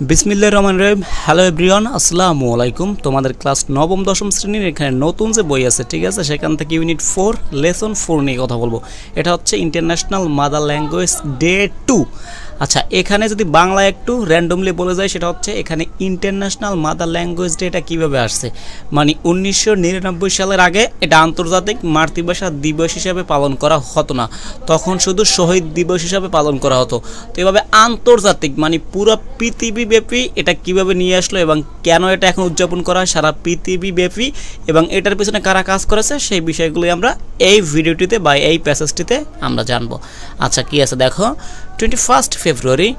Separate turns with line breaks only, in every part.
বিসমিল্লাহির রহমানির রহিম। Hello everyone, আসসালামু আলাইকুম। তোমাদের ক্লাস নবম দশম শ্রেণীর এখানে নতুন যে বই আছে, ঠিক আছে, সেখান থেকে ইউনিট 4 লেসন 4 নিয়ে কথা বলবো। এটা হচ্ছে ইন্টারন্যাশনাল মাদার ল্যাঙ্গুয়েজ ডে 2। আচ্ছা, এখানে যদি বাংলা একটু র্যান্ডমলি বলে যায়, সেটা হচ্ছে এখানে ইন্টারন্যাশনাল মাদার ল্যাঙ্গুয়েজ ডে এটা কীভাবে আসছে, মানে 1999 সালের আগে এটা আন্তর্জাতিক মাতৃভাষা দিবস হিসাবে পালন করা হতো না, তখন শুধু শহীদ দিবস হিসাবে পালন করা হতো। তো এভাবে আন্তর্জাতিক মানে পুরো পৃথিবীব্যাপী এটা কিভাবে নিয়ে আসলো এবং কেন এটা এখন উদযাপন করা হয় সারা পৃথিবীব্যাপী এবং এটার পিছনে কারা কাজ করেছে সেই বিষয়গুলোই আমরা এই ভিডিওটিতে বা এই প্যাসেজটিতে আমরা জানবো। আচ্ছা, কি আছে দেখো, 21 ফেব্রুয়ারি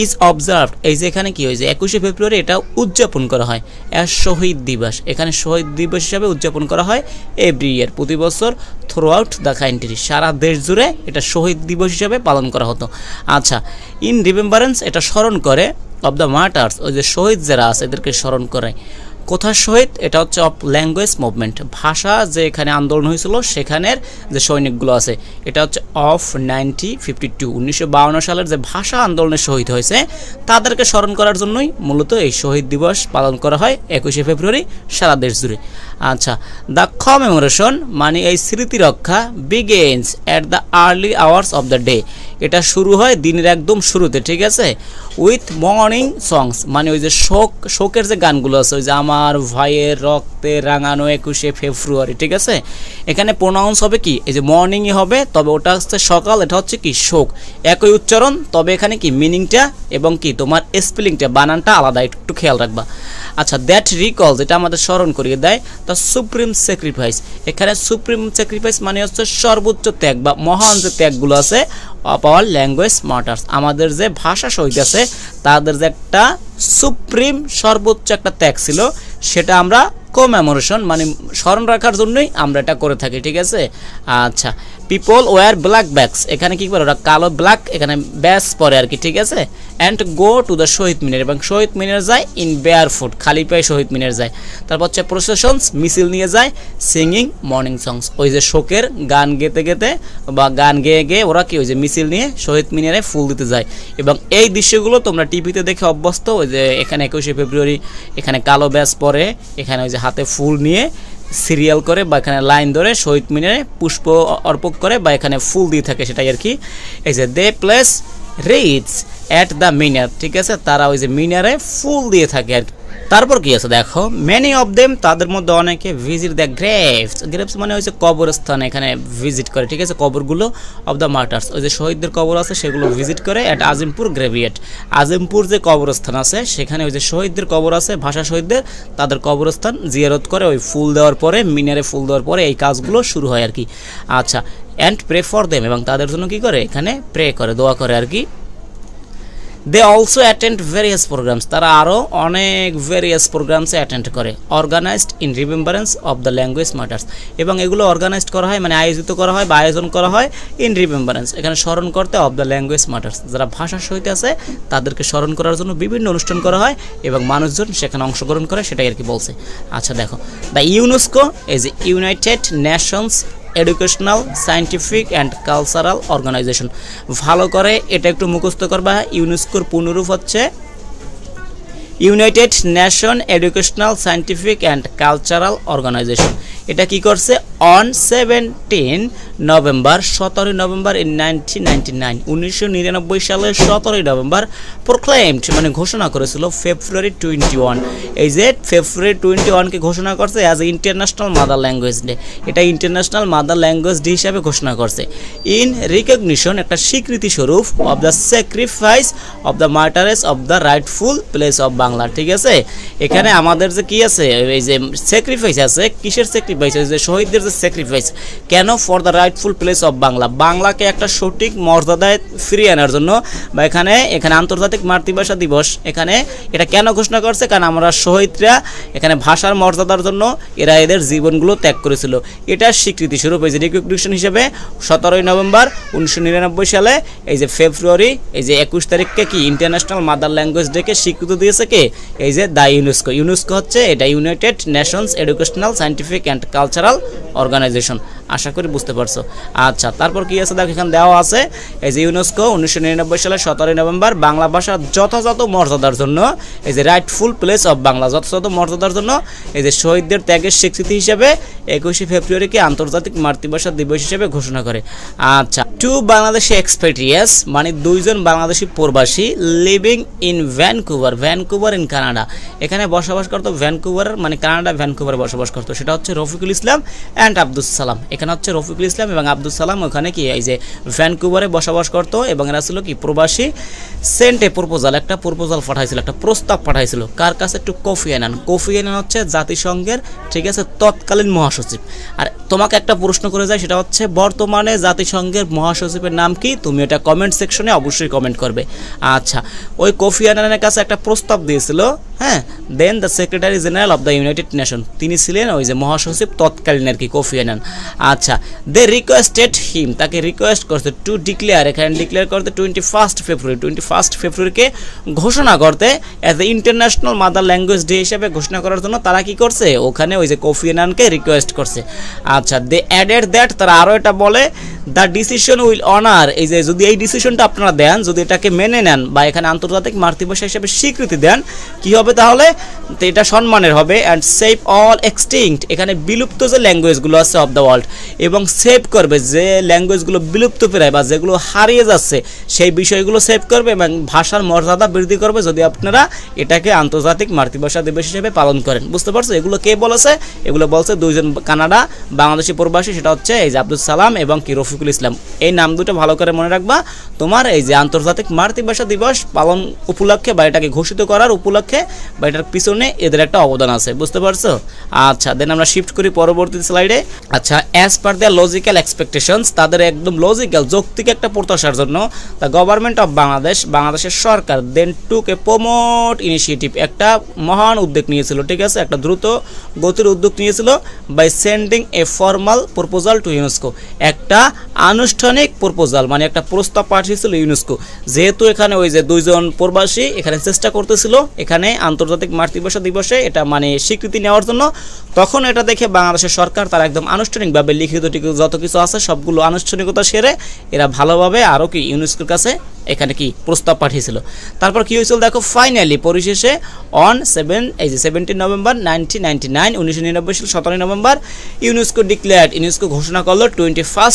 ইজ অবজার্ভড, এই যে এখানে কি হয়েছে 21শে ফেব্রুয়ারি এটা উদযাপন করা হয় অ্যাজ শহীদ দিবস। এখানে শহীদ দিবস হিসাবে উদযাপন করা হয় এভরি ইয়ার, প্রতি বছর থ্রু আউট দ্য কান্ট্রি, সারা দেশ জুড়ে এটা শহীদ দিবস হিসাবে পালন করা হতো। আচ্ছা, ইন রিমেম্বারেন্স এটা স্মরণ করে অফ দ্য মার্টার্স, ওই যে শহীদ যারা আছে এদেরকে স্মরণ করে। কোথার শহীদ? এটা হচ্ছে অফ ল্যাঙ্গুয়েজ মুভমেন্ট, ভাষা যে এখানে আন্দোলন হয়েছিল সেখানের যে সৈনিকগুলো আছে, এটা হচ্ছে অফ 1952 সালের যে ভাষা আন্দোলনের শহীদ হয়েছে তাদেরকে স্মরণ করার জন্যই মূলত এই শহীদ দিবস পালন করা হয় 21শে ফেব্রুয়ারি সারা দেশ জুড়ে। আচ্ছা, দ্য কমেমোরেশন মানে এই স্মৃতি রক্ষা begins at the early hours of the day, এটা শুরু হয় দিনের একদম শুরুতে, ঠিক আছে, উইথ মর্নিং সংস মানে ওই যে শোকের যে গানগুলো আছে, ওই যে আমার ভাইয়ের রক্তে রাঙানো 21শে ফেব্রুয়ারি, ঠিক আছে, এখানে প্রোনাউন্স হবে কি এই যে মর্নিংই হবে, তবে ওটা হচ্ছে সকাল, এটা হচ্ছে কি শোক, একই উচ্চারণ, তবে এখানে কি মিনিংটা এবং কি তোমার স্পেলিংটা বানানটা আলাদা, একটু খেয়াল রাখবা। আচ্ছা, দ্যাট রিকল যেটা আমাদের স্মরণ করিয়ে দেয় দ্য সুপ্রিম স্যাক্রিফাইস, এখানে সুপ্রিম স্যাক্রিফাইস মানে হচ্ছে সর্বোচ্চ ত্যাগ বা মহান যে ত্যাগগুলো আছে অফ আওয়ার ল্যাঙ্গুয়েজ মার্টার্স, আমাদের যে ভাষা শহীদ আছে তাদের যে একটা সুপ্রিম সর্বোচ্চ একটা ত্যাগ ছিল, সেটা আমরা কমেমোরেশন মানে স্মরণ রাখার জন্যই আমরা এটা করে থাকি, ঠিক আছে। আচ্ছা, পিপল ওয়ার ব্ল্যাক ব্যাগস, এখানে কি করে ওরা কালো ব্ল্যাক এখানে ব্যাস পরে আর কি, ঠিক আছে, অ্যান্ড গো টু দ্য শহীদ মিনার, এবং শহীদ মিনার যায় ইন বেয়ার ফুট, খালি পায়ে শহীদ মিনার যায়। তারপর হচ্ছে প্রসেশনস মিছিল নিয়ে যায়, সিঙ্গিং মর্নিং সংস, ওই যে শোকের গান গেতে গেতে বা গান গেয়ে গেয়ে ওরা কি ওই যে মিছিল নিয়ে শহীদ মিনারে ফুল দিতে যায়। এবং এই দৃশ্যগুলো তোমরা টিভিতে দেখে অভ্যস্ত, ওই যে এখানে 21শে ফেব্রুয়ারি এখানে কালো ব্যাস পরে, এখানে ওই যে হাতে ফুল নিয়ে সিরিয়াল করে বা এখানে লাইন ধরে শহীদ মিনারে পুষ্প অর্পণ করে বা এখানে ফুল দিয়ে থাকে, সেটাই আর কি। এই যে the place rites at the Minar, ঠিক আছে, তারা ওই যে মিনারে ফুল দিয়ে থাকে আর কি। তারপর কি আছে দেখো, মেনি অফ দেম তাদের মধ্যে অনেকে ভিজিট দ্য গ্রেভস, গ্রেভস মানে হচ্ছে কবরস্থান, এখানে ভিজিট করে, ঠিক আছে, কবরগুলো অফ দ্য মার্টার্স, ওই যে শহীদদের কবর আছে সেগুলো ভিজিট করে অ্যাট আজিমপুর গ্রেভিয়েট, আজিমপুর যে কবরস্থান আছে সেখানে ওই যে শহীদদের কবর আছে, ভাষা শহীদদের, তাদের কবরস্থান জিয়ারত করে, ওই ফুল দেওয়ার পরে মিনারে ফুল দেওয়ার পরে এই কাজগুলো শুরু হয় আর কি। আচ্ছা, অ্যান্ড প্রে ফর দেম, এবং তাদের জন্য কি করে এখানে প্রে করে, দোয়া করে আর কি। They also attend various programs, তারা আরও অনেক ভেরিয়াস প্রোগ্রামসে অ্যাটেন্ড করে, organised in remembrance of the language martyrs, এবং এগুলো অর্গানাইজড করা হয় মানে আয়োজিত করা হয় বা আয়োজন করা হয় ইন রিমেম্বারেন্স, এখানে স্মরণ করতে অফ দ্য ল্যাঙ্গুয়েজ মার্টার্স, যারা ভাষা সহিত আছে তাদেরকে স্মরণ করার জন্য বিভিন্ন অনুষ্ঠান করা হয় এবং মানুষজন সেখানে অংশগ্রহণ করে, সেটাই আর কি বলছে। আচ্ছা দেখো, দ্য ইউনেস্কো এই যে United Nations Educational Scientific and Cultural Organization, ভালো করে এটা একটু মুখস্থ করবা। ইউনেস্কোর পূর্ণরূপ হচ্ছে United Nation Educational Scientific and Cultural Organization. এটা কি করছে অন 17 নভেম্বর 17 নভেম্বর ইন 1999 সালের 17 নভেম্বর প্রোক্লেমড মানে ঘোষণা করেছিল ফেব্রুয়ারি 21, এই যে ফেব্রুয়ারি 21কে ঘোষণা করছে as international mother language day, এটা ইন্টারন্যাশনাল মাদার ল্যাঙ্গুয়েজ ডে হিসাবে ঘোষণা করছে ইন রিকগনিশন একটা স্বীকৃতি স্বরূপ of the sacrifice of the martyrs of the rightful place of Bangla, ঠিক আছে, এখানে আমাদের যে কি আছে এই যে স্যাক্রিফাইস আছে, কিসের স্যাক্রিফাইস, এই যে শহীদদের যে স্যাক্রিফাইস, কেন for the rightful place of Bangla, বাংলাকে একটা সঠিক মর্যাদায় ফিরিয়ে আনার জন্য বা এখানে আন্তর্জাতিক মাতৃভাষা দিবস, এখানে এটা কেন ঘোষণা করছে, কারণ আমরা শহীদরা এখানে ভাষার মর্যাদার জন্য এরা এদের জীবনগুলো ত্যাগ করেছিল, এটা স্বীকৃতি স্বরূপ এই যে রিকগনিশন হিসেবে 17 নভেম্বর 1999 সালে এই যে ফেব্রুয়ারি এই যে 21 তারিখকে কি ইন্টারন্যাশনাল মাদার ল্যাঙ্গুয়েজ ডেকে স্বীকৃতি দিয়েছে কে, এই যে দ্য ইউনেস্কো। ইউনেস্কো হচ্ছে এটা United Nations Educational Scientific and Cultural Organization. আশা করি বুঝতে পারছো। আচ্ছা, তারপর কি আছে দেখো, এখানে দেওয়া আছে এই যে ইউনেস্কো 1999 সালের 17 নভেম্বর বাংলা ভাষার যথাযথ মর্যাদার জন্য এই যে রাইটফুল প্লেস অফ বাংলা, যথাযথ মর্যাদার জন্য এই যে শহীদদের ত্যাগের স্বীকৃতি হিসেবে 21শে ফেব্রুয়ারিকে আন্তর্জাতিক মাতৃভাষা দিবস হিসেবে ঘোষণা করে। আচ্ছা, টু বাংলাদেশি এক্সপেট্রিয়াস মানে 2 জন বাংলাদেশি প্রবাসী living in Vancouver in Canada, এখানে বসবাস করতো ভ্যানকুভার মানে কানাডা ভ্যানকুভারে বসবাস করতো, সেটা হচ্ছে রফিকুল ইসলাম অ্যান্ড আব্দুল সালাম। এখানে হচ্ছে রফিকুল ইসলাম এবং আব্দুল সালাম ওখানে কি এই যে ভ্যানকুভারে বসবাস করতো এবং এরা ছিল কি প্রবাসী। সেন্ট এ প্রপোজাল, একটা প্রপোজাল পাঠাইছিল, একটা প্রস্তাব পাঠাইছিল কার কাছে? একটু কোফি আনান। কোফি আনান হচ্ছে জাতিসংঘের ঠিক আছে তৎকালীন মহাসচিব। আর তোমাকে একটা প্রশ্ন করে যায়, সেটা হচ্ছে বর্তমানে জাতিসংঘের মহাসচিবের নাম কি? তুমি এটা কমেন্ট সেকশনে অবশ্যই কমেন্ট করবে। আচ্ছা, ওই কোফি আনানের কাছে একটা প্রস্তাব দিয়েছিল, হ্যাঁ, then the secretary general of the United Nation, তিনি ছিলেন ওই যে মহাসচিব তৎকালীন আর কি কোফি আনান। আচ্ছা, দে রিকোয়েস্টেড হিম, তাকে রিকোয়েস্ট করতে টু ডিক্লেয়ার, এখানে ডিক্লেয়ার করতে 21 ফেব্রুয়ারিকে ঘোষণা করতে as a international mother language day হিসেবে ঘোষণা করার জন্য তারা কি করছে? ওখানে ওই যে কোফি আনানকে রিকোয়েস্ট করছে। আচ্ছা, দে অ্যাডেড দ্যাট, তারা আরও এটা বলে দ্য ডিসিশন উইল অনার, এই যে যদি এই ডিসিশনটা আপনারা দেন, যদি এটাকে মেনে নেন বা এখানে আন্তর্জাতিক মাতৃভাষা হিসেবে স্বীকৃতি দেন, কি হবে তাহলে? তো এটা সম্মানের হবে। অ্যান্ড সেভ অল এক্সটিংক্ট, এখানে বিলুপ্ত যে ল্যাঙ্গুয়েজগুলো আছে অফ দ্য ওয়ার্ল্ড, এবং সেভ করবে যে ল্যাঙ্গুয়েজগুলো বিলুপ্ত প্রায় বা যেগুলো হারিয়ে যাচ্ছে সেই বিষয়গুলো সেভ করবে এবং ভাষার মর্যাদা বৃদ্ধি করবে যদি আপনারা এটাকে আন্তর্জাতিক মাতৃভাষা দিবস হিসেবে পালন করেন। বুঝতে পারছো? এগুলো কে বলেছে? এগুলো বলছে 2 জন কানাডা বাংলাদেশি প্রবাসী, সেটা হচ্ছে এই যে আব্দুল সালাম এবং কি রফিকুল ইসলাম। এই নাম দুটো ভালো করে মনে রাখবা তোমার এই যে আন্তর্জাতিক মাতৃভাষা দিবস পালন উপলক্ষে বা এটাকে ঘোষিত করার উপলক্ষে বা এটার পিছনে এদের একটা অবদান আছে। বুঝতে পারছো? আচ্ছা, দেন আমরা শিফট করি পরবর্তী স্লাইডে। আচ্ছা, as per the logical expectations, তাদের একদম লজিক্যাল যৌক্তিক একটা প্রত্যাশার জন্য দ্য গভর্নমেন্ট অফ বাংলাদেশ, বাংলাদেশের সরকার দেন টুক এ প্রমোট ইনিশিয়েটিভ, একটা মহান উদ্যোগ নিয়েছিল, ঠিক আছে, একটা দ্রুত গতির উদ্যোগ নিয়েছিল by sending a formal proposal to UNESCO, একটা আনুষ্ঠানিক প্রপোজাল মানে একটা প্রস্তাব পাঠিয়েছিল ইউনেস্কো। যেহেতু এখানে ওই যে 2 জন প্রবাসী এখানে চেষ্টা করতেছিল এখানে আন্তর্জাতিক মাতৃভাষা দিবসে এটা মানে স্বীকৃতি নেওয়ার জন্য, তখন এটা দেখে বাংলাদেশের সরকার তারা একদম আনুষ্ঠানিকভাবে লিখিত যত কিছু আছে সবগুলো আনুষ্ঠানিকতা সেরে এরা ভালোভাবে আরও কি ইউনেস্কোর কাছে এখানে কি প্রস্তাব পাঠিয়েছিল। তারপর কি হয়েছিল দেখো, ফাইনালি পরিশেষে অন 17 নভেম্বর 1999 সাল 17 নভেম্বর ইউনেস্কো ডিক্লেয়ার্ড, ইউনেস্কো ঘোষণা করলো 21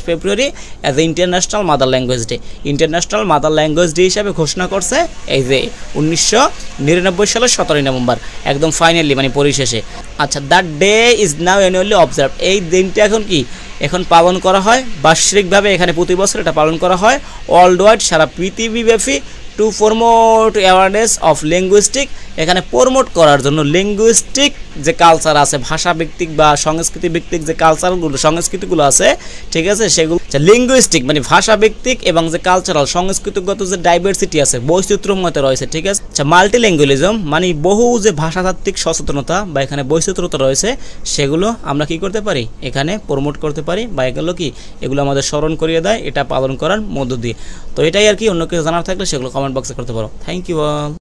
ফেব্রুয়ারি as a international mother language day, international mother language day হিসাবে ঘোষণা করছে এই যে 1999 সালের 17 নভেম্বর, একদম ফাইনালি মানে পরিশেষে। আচ্ছা, that day is now annually observe, এই দিনটা এখন কি এখন পালন করা হয় বার্ষিকভাবে, এখানে প্রতি বছর এটা পালন করা হয় ওয়ার্ল্ড ওয়াইড, সারা পৃথিবীব্যাপী, to promote awareness of linguistic, এখানে প্রমোট করার জন্য লিঙ্গুইস্টিক যে কালচার আছে, ভাষা ভিত্তিক বা সংস্কৃতি ভিত্তিক যে কালচারগুলো সংস্কৃতিগুলো আছে, ঠিক আছে, সেগুলো লিঙ্গুইস্টিক মানে ভাষা ভিত্তিক এবং যে কালচারাল সংস্কৃতিগত যে ডাইভার্সিটি আছে বৈচিত্র্যময় রয়েছে, ঠিক আছে, আচ্ছা মাল্টিল্যাঙ্গুয়ালিজম মানে বহু যে ভাষাতাত্ত্বিক সচেতনতা বা এখানে বৈচিত্র্যতা রয়েছে সেগুলো আমরা কি করতে পারি এখানে প্রমোট করতে পারি বা এগুলো কি এগুলো আমাদের স্মরণ করিয়ে দেয় এটা পালন করার মধ্য দিয়ে। তো এটাই আর কি, অন্য কিছু জানার থাকলে সেগুলো কমেন্ট বক্সে করতে পারো। Thank you all.